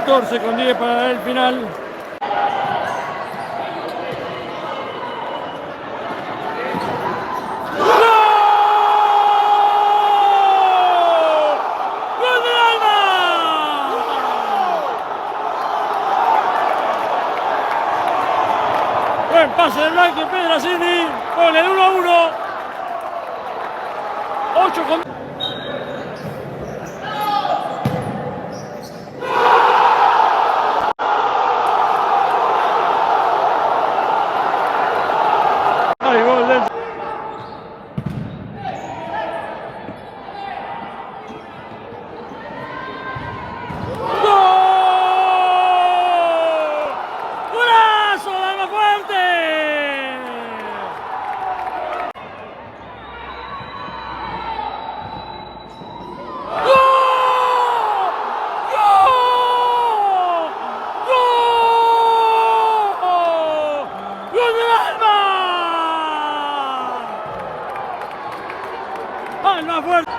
14:10 para el final. Buen pase de Blanco y Pedrazzini con el 1-1. 8 con... Hay gol del... ¡Alma fuerte!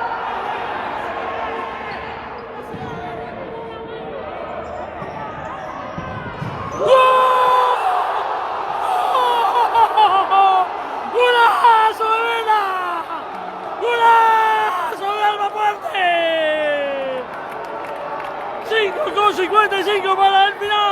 ¡Golazo de Vela! ¡Golazo de Alma Fuerte! 5:55 para el final.